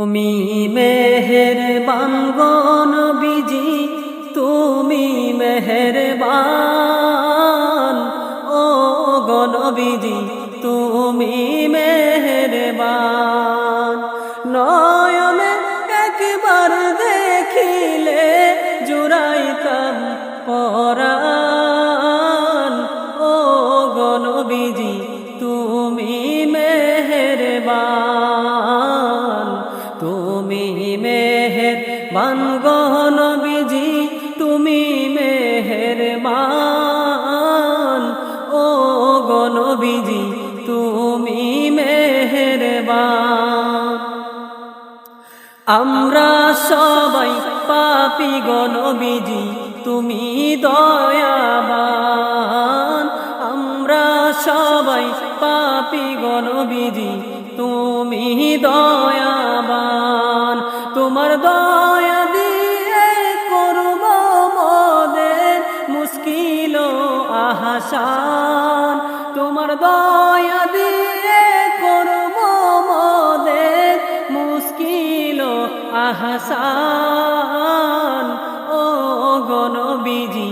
তুমি মেহেরবান গো নবীজি, তুমি মেহেরবান। ও গো নবীজি, তুমি মেহেরবান। নয়নে একবার দেখিলে জুড়াইতাম পরাণ। ও গো নবীজি, তুমি মেহেরবান। তুমি মেহেরবান গো নবীজি, তুমি মেহেরবান। ও গো নবীজি, তুমি মেহেরবান। আমরা সবাই পাপী গো নবীজি, তুমি দয়াবান। আমরা সবাই পাপী গো নবীজি, তুমি দয়াবান। তোমার দয়া দিয়ে করব মোদের মুশকিল আহাসান। তোমার দয়া দিয়ে করব মোদের মুশকিল আহাসান। ও গো নবীজি,